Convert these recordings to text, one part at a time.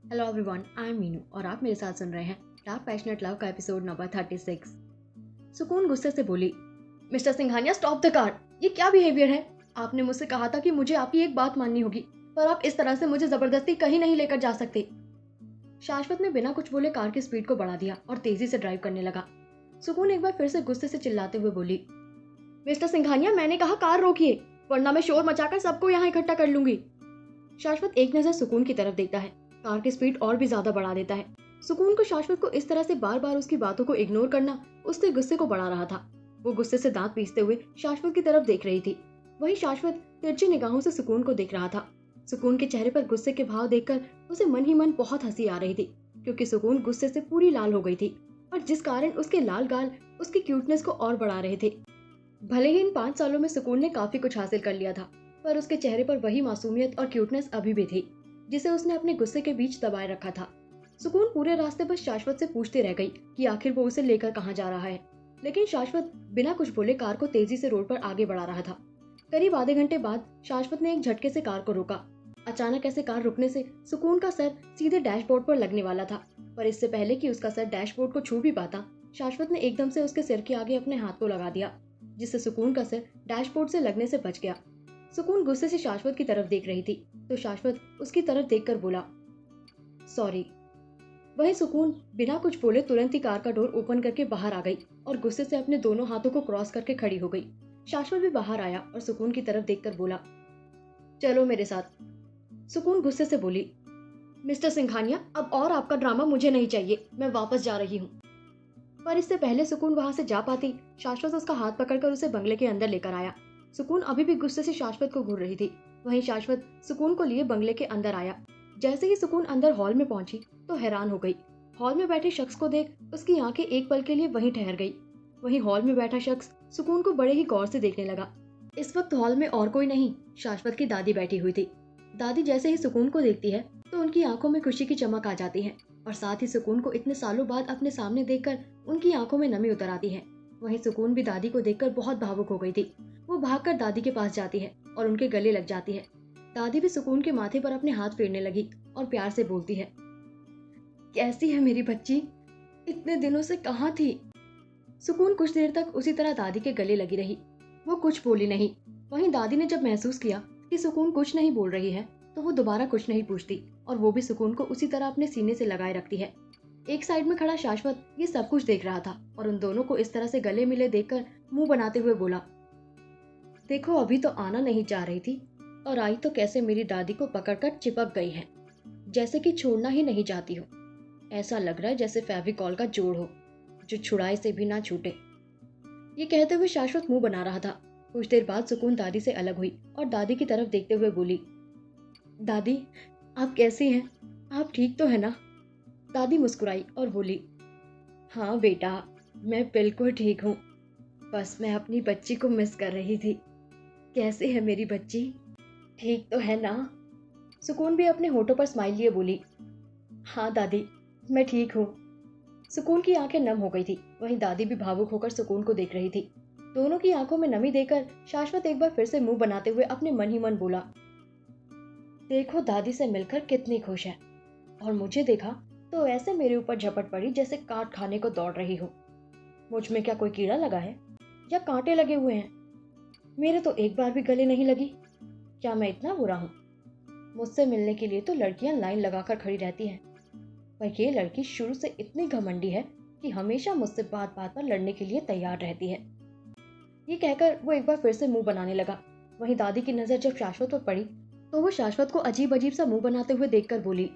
Hello everyone, I am Meenu और आप मेरे साथ सुन रहे हैं डार्क पैशनेट लव का एपिसोड नंबर 36। सुकून गुस्से से बोली, mister Singhania stop the car. ये क्या बिहेवियर है? आपने मुझसे कहा था कि मुझे आपकी एक बात माननी होगी, पर आप इस तरह से मुझे जबरदस्ती कहीं नहीं लेकर जा सकते। शाश्वत ने बिना कुछ बोले कार की स्पीड को बढ़ा दिया और तेजी से ड्राइव करने लगा। सुकून एक बार फिर से गुस्से से चिल्लाते हुए बोली, मिस्टर सिंघानिया, मैंने कहा कार रोकिए, वरना मैं शोर मचाकर सबको यहाँ इकट्ठा कर लूंगी। शाश्वत एक नजर सुकून की तरफ देखता है, कार की स्पीड और भी ज्यादा बढ़ा देता है। सुकून को शाश्वत को इस तरह से बार बार उसकी बातों को इग्नोर करना उसके गुस्से को बढ़ा रहा था। वो गुस्से से दांत पीसते हुए शाश्वत की तरफ देख रही थी। वहीं शाश्वत तिरछी निगाहों से सुकून को देख रहा था। सुकून के चेहरे पर गुस्से के भाव देखकर उसे मन ही मन बहुत हंसी आ रही थी, क्योंकि सुकून गुस्से से पूरी लाल हो गई थी और जिस कारण उसके लाल गाल उसकी क्यूटनेस को और बढ़ा रहे थे। भले ही इन 5 सालों में सुकून ने काफी कुछ हासिल कर लिया था, पर उसके चेहरे पर वही मासूमियत और क्यूटनेस अभी भी थी, जिसे उसने अपने गुस्से के बीच दबाए रखा था। सुकून पूरे रास्ते बस शाश्वत से पूछती रह गई कि आखिर वो उसे लेकर कहाँ जा रहा है, लेकिन शाश्वत बिना कुछ बोले कार को तेजी से रोड पर आगे बढ़ा रहा था। करीब आधे घंटे बाद शाश्वत ने एक झटके से कार को रोका। अचानक ऐसे कार रुकने से सुकून का सर सीधे डैशबोर्ड पर लगने वाला था, पर इससे पहले कि उसका सर डैशबोर्ड को छू भी पाता, शाश्वत ने एकदम से उसके सिर के आगे अपने हाथ को लगा दिया, जिससे सुकून का सिर डैशबोर्ड से लगने से बच गया। सुकून गुस्से से शाश्वत की तरफ देख रही थी, तो शाश्वत उसकी तरफ देखकर बोला, सॉरी। वही सुकून बिना कुछ बोले तुरंत ही कार का डोर ओपन करके बाहर आ गई और गुस्से से अपने दोनों हाथों को क्रॉस करके खड़ी हो गई। शाश्वत भी बाहर आया और सुकून की तरफ देखकर बोला, चलो मेरे साथ। सुकून गुस्से से बोली, मिस्टर सिंघानिया, अब और आपका ड्रामा मुझे नहीं चाहिए, मैं वापस जा रही हूँ। पर इससे पहले सुकून वहां से जा पाती, शाश्वत उसका हाथ पकड़कर उसे बंगले के अंदर लेकर आया। सुकून अभी भी गुस्से से शाश्वत को घूर रही थी। वहीं शाश्वत सुकून को लिए बंगले के अंदर आया। जैसे ही सुकून अंदर हॉल में पहुंची तो हैरान हो गई। हॉल में बैठे शख्स को देख उसकी आंखें एक पल के लिए वहीं ठहर गई। वहीं हॉल में बैठा शख्स सुकून को बड़े ही गौर से देखने लगा। इस वक्त हॉल में और कोई नहीं, शाश्वत की दादी बैठी हुई थी। दादी जैसे ही सुकून को देखती है तो उनकी आंखों में खुशी की चमक आ जाती है और साथ ही सुकून को इतने सालों बाद अपने सामने देखकर उनकी आंखों में नमी उतर आती है। वहीं सुकून भी दादी को देखकर बहुत भावुक हो गई थी। वो भागकर दादी के पास जाती है और उनके गले लग जाती है। दादी भी सुकून के माथे पर अपने हाथ फेरने लगी और प्यार से बोलती है, कैसी है मेरी बच्ची, इतने दिनों से कहाँ थी? सुकून कुछ देर तक उसी तरह दादी के गले लगी रही। वो कुछ बोली नहीं। वहीं दादी ने जब महसूस किया कि सुकून कुछ नहीं बोल रही है, तो वो दोबारा कुछ नहीं पूछती और वो भी सुकून को उसी तरह अपने सीने से लगाए रखती है। एक साइड में खड़ा शाश्वत ये सब कुछ देख रहा था और उन दोनों को इस तरह से गले मिले देखकर मुंह बनाते हुए बोला, देखो अभी तो आना नहीं चाह रही थी और आई तो कैसे मेरी दादी को पकड़कर चिपक गई है, जैसे कि छोड़ना ही नहीं चाहती हो। ऐसा लग रहा है जैसे फेविकॉल का जोड़ हो जो छुड़ाए से भी ना छूटे। ये कहते हुए शाश्वत मुंह बना रहा था। कुछ देर बाद सुकून दादी से अलग हुई और दादी की तरफ देखते हुए बोली, दादी आप कैसी हैं? आप ठीक तो है ना? दादी मुस्कुराई और बोली, हाँ बेटा, मैं बिल्कुल ठीक हूँ, बस मैं अपनी बच्ची को मिस कर रही थी। कैसी है मेरी बच्ची, ठीक तो है ना? सुकून भी अपने होठों पर स्माइल लिए बोली, हाँ दादी, मैं ठीक हूँ। सुकून की आंखें नम हो गई थी। वहीं दादी भी भावुक होकर सुकून को देख रही थी। दोनों की आंखों में नमी देखकर शाश्वत एक बार फिर से मुंह बनाते हुए अपने मन ही मन बोला, देखो दादी से मिलकर कितनी खुश है, और मुझे देखा तो ऐसे मेरे ऊपर झपट पड़ी जैसे काट खाने को दौड़ रही हो। मुझ में क्या कोई कीड़ा लगा है या कांटे लगे हुए हैं? मेरे तो एक बार भी गले नहीं लगी। क्या मैं इतना बुरा हूँ? मुझसे मिलने के लिए तो लड़कियां लाइन लगाकर खड़ी रहती हैं, पर ये लड़की शुरू से इतनी घमंडी है कि हमेशा मुझसे बात बात पर लड़ने के लिए तैयार रहती है। ये कहकर वो एक बार फिर से मुंह बनाने लगा। वहीं दादी की नजर जब शाश्वत पर पड़ी तो वो शाश्वत को अजीब अजीब सा मुंह बनाते हुए देखकर बोली,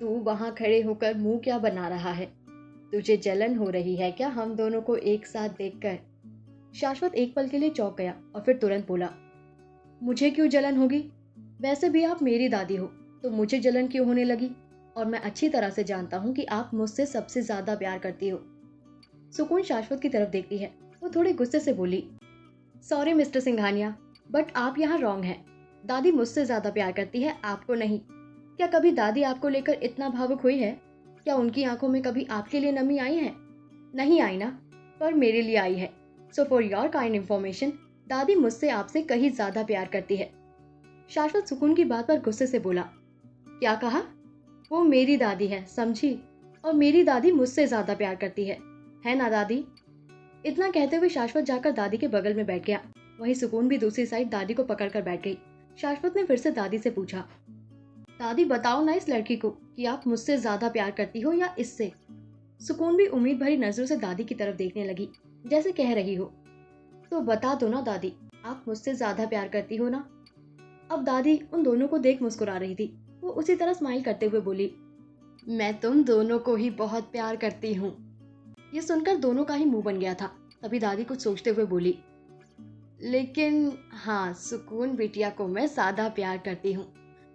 तू वहां खड़े होकर मुंह क्या बना रहा है? तुझे जलन हो रही है क्या हम दोनों को एक साथ देखकर? शाश्वत एक पल के लिए चौंक गया और फिर तुरंत बोला, मुझे क्यों जलन होगी? वैसे भी आप मेरी दादी हो, तो मुझे जलन क्यों होने लगी? और मैं अच्छी तरह से जानता हूँ कि आप मुझसे सबसे ज्यादा प्यार करती हो। सुकून शाश्वत की तरफ देखती है। वो थोड़े गुस्से से बोली, सॉरी मिस्टर सिंघानिया, बट आप यहाँ रॉन्ग हैं। दादी मुझसे ज्यादा प्यार करती है, आपको नहीं। क्या कभी दादी आपको लेकर इतना भावुक हुई है? क्या उनकी आंखों में कभी आपके लिए नमी आई है? नहीं आई ना, पर मेरे लिए आई है। So for your kind information, दादी मुझसे आपसे कहीं ज्यादा प्यार करती है। शाश्वत सुकून की बात पर गुस्से से बोला, क्या कहा? वो मेरी दादी है, समझी? और मेरी दादी मुझसे ज्यादा प्यार करती है ना दादी? इतना कहते हुए शाश्वत जाकर दादी के बगल में बैठ गया। वहीं सुकून भी दूसरी साइड दादी को पकड़कर बैठ गई। शाश्वत ने फिर से दादी से पूछा, दादी बताओ ना इस लड़की को कि आप मुझसे ज्यादा प्यार करती हो या इससे? सुकून भी उम्मीद भरी नजरों से दादी की तरफ देखने लगी, जैसे कह रही हो, तो बता दो ना दादी, आप मुझसे ज्यादा प्यार करती हो ना? अब दादी उन दोनों को देख मुस्कुरा रही थी। वो उसी तरह स्माइल करते हुए बोली, मैं तुम दोनों को ही बहुत प्यार करती हूँ। ये सुनकर दोनों का ही मुंह बन गया था। तभी दादी कुछ सोचते हुए बोली, लेकिन हाँ, सुकून बिटिया को मैं ज्यादा प्यार करती हूँ,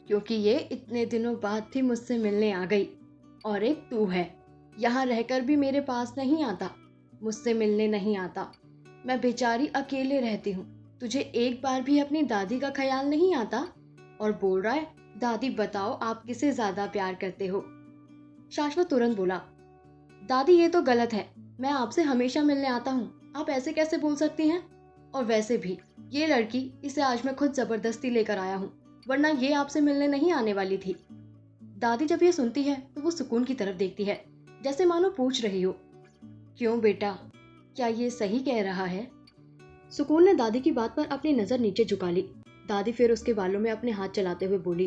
क्योंकि ये इतने दिनों बाद भी मुझसे मिलने आ गई। और एक तू है, यहाँ रहकर भी मेरे पास नहीं आता, मुझसे मिलने नहीं आता। मैं बेचारी अकेले रहती हूँ। तुझे एक बार भी अपनी दादी का ख्याल नहीं आता? और बोल रहा है, दादी बताओ आप किसे ज्यादा प्यार करते हो? शाश्वत तुरंत बोला, दादी ये तो गलत है। मैं आपसे हमेशा मिलने आता हूँ, आप ऐसे कैसे बोल सकती हैं? और वैसे भी ये लड़की, इसे आज मैं खुद जबरदस्ती लेकर आया हूँ, वरना ये आपसे मिलने नहीं आने वाली थी। दादी जब ये सुनती है तो वो सुकून की तरफ देखती है, जैसे मानो पूछ रही हो, क्यों बेटा, क्या ये सही कह रहा है? सुकून ने दादी की बात पर अपनी नजर नीचे झुका ली। दादी फिर उसके बालों में अपने हाथ चलाते हुए बोली,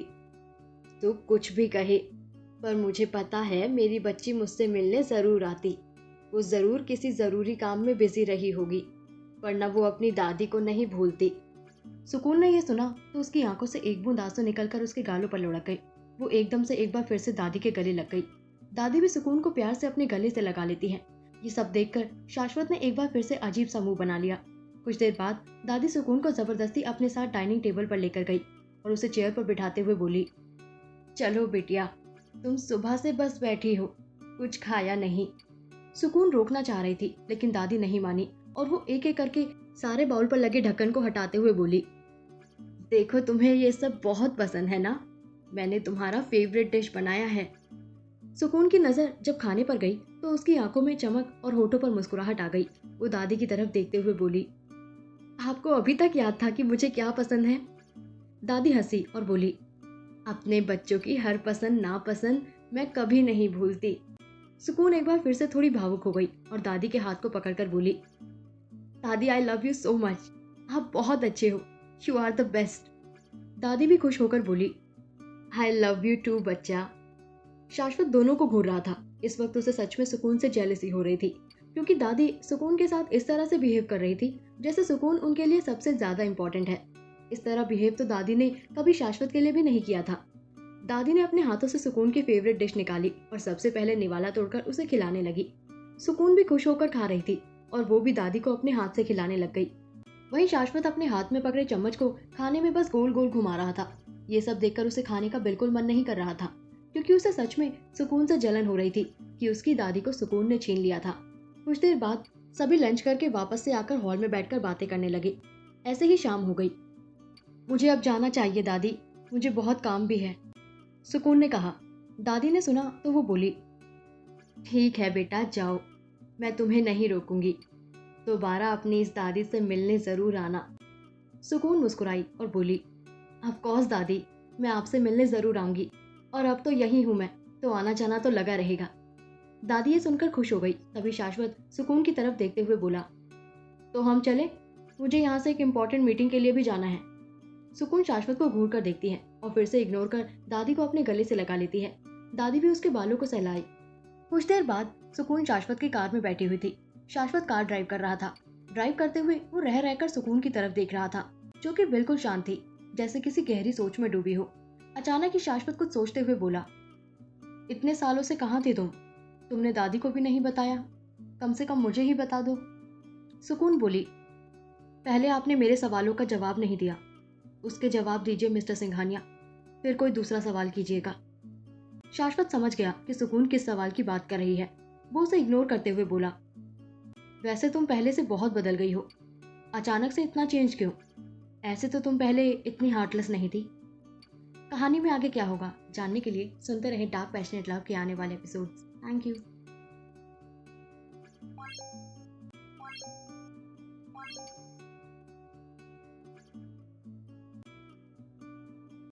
तू कुछ भी कहे, पर मुझे पता है मेरी बच्ची मुझसे मिलने जरूर आती। वो जरूर किसी जरूरी काम में बिजी रही होगी, वरना वो अपनी दादी को नहीं भूलती। सुकून ने यह सुना तो उसकी आंखों से एक बूंद आंसू निकलकर उसके गालों पर लुढ़क गई। वो एकदम से एक बार फिर से दादी के गले लग गई। दादी भी सुकून को प्यार से अपने गले से लगा लेती है। ये सब देखकर शाश्वत ने एक बार फिर से अजीब सा मुंह बना लिया। कुछ देर बाद दादी सुकून को जबरदस्ती अपने साथ डाइनिंग टेबल पर लेकर गई और उसे चेयर पर बिठाते हुए बोली, चलो बिटिया, तुम सुबह से बस बैठी हो, कुछ खाया नहीं। सुकून रोकना चाह रही थी, लेकिन दादी नहीं मानी और वो एक एक करके सारे बाउल पर लगे ढक्कन को हटाते हुए बोली, देखो तुम्हें ये सब बहुत पसंद है ना, मैंने तुम्हारा फेवरेट डिश बनाया है। सुकून की नजर जब खाने पर गई तो उसकी आंखों में चमक और होठों पर मुस्कुराहट आ गई। वो दादी की तरफ देखते हुए बोली, आपको अभी तक याद था कि मुझे क्या पसंद है? दादी हंसी और बोली, अपने बच्चों की हर पसंद नापसंद मैं कभी नहीं भूलती। सुकून एक बार फिर से थोड़ी भावुक हो गई और दादी के हाथ को पकड़कर बोली, दादी I love you so much, आप बहुत अच्छे हो, यू आर द बेस्ट। दादी भी खुश होकर बोली, आई लव यू टू बच्चा। शाश्वत दोनों को घूर रहा था। इस वक्त उसे सच में सुकून से जेलसी हो रही थी, क्योंकि दादी सुकून के साथ इस तरह से बिहेव कर रही थी जैसे सुकून उनके लिए सबसे ज्यादा इम्पोर्टेंट है। इस तरह बिहेव तो दादी ने कभी शाश्वत के लिए भी नहीं किया था। दादी ने अपने हाथों से सुकून की फेवरेट डिश निकाली और सबसे पहले निवाला तोड़कर उसे खिलाने लगी। सुकून भी खुश होकर खा रही थी और वो भी दादी को अपने हाथ से खिलाने लग गई। वहीं शाश्वत अपने हाथ में पकड़े चम्मच को खाने में बस गोल गोल घुमा रहा था। ये सब देखकर उसे खाने का बिल्कुल मन नहीं कर रहा था, क्योंकि उसे सच में सुकून से जलन हो रही थी कि उसकी दादी को सुकून ने छीन लिया था। कुछ देर बाद सभी लंच करके वापस से आकर हॉल में बैठकर बातें करने लगे। ऐसे ही शाम हो गई। मुझे अब जाना चाहिए दादी, मुझे बहुत काम भी है, सुकून ने कहा। दादी ने सुना तो वो बोली, ठीक है बेटा जाओ, मैं तुम्हें नहीं रोकूंगी, दोबारा अपनी इस दादी से मिलने जरूर आना। सुकून मुस्कुराई और बोली, ऑफ कोर्स दादी, मैं आपसे मिलने जरूर आऊंगी, और अब तो यही हूं मैं, तो आना जाना तो लगा रहेगा। दादी ये सुनकर खुश हो गई। तभी शाश्वत सुकून की तरफ देखते हुए बोला, तो हम चले, मुझे यहाँ से एक इम्पोर्टेंट मीटिंग के लिए भी जाना है। सुकून शाश्वत को घूर कर देखती है और फिर से इग्नोर कर दादी को अपने गले से लगा लेती है। दादी भी उसके बालों को सहलाई। कुछ देर बाद सुकून शाश्वत की कार में बैठी हुई थी। शाश्वत कार ड्राइव कर रहा था। ड्राइव करते हुए वो रह रहकर सुकून की तरफ देख रहा था, जो कि बिल्कुल शांत थी, जैसे किसी गहरी सोच में डूबी हो। अचानक ही शाश्वत कुछ सोचते हुए बोला, इतने सालों से कहाँ थी तुमने दादी को भी नहीं बताया, कम से कम मुझे ही बता दो। सुकून बोली, पहले आपने मेरे सवालों का जवाब नहीं दिया, उसके जवाब दीजिए मिस्टर सिंघानिया, फिर कोई दूसरा सवाल कीजिएगा। शाश्वत समझ गया कि सुकून किस सवाल की बात कर रही है। वो उसे इग्नोर करते हुए बोला, वैसे तुम पहले से बहुत बदल गई हो, अचानक से इतना चेंज क्यों? ऐसे तो तुम पहले इतनी हार्टलेस नहीं थी। कहानी में आगे क्या होगा जानने के लिए सुनते रहे डार्क पैशनेट लव के आने वाले एपिसोड्स। Thank you.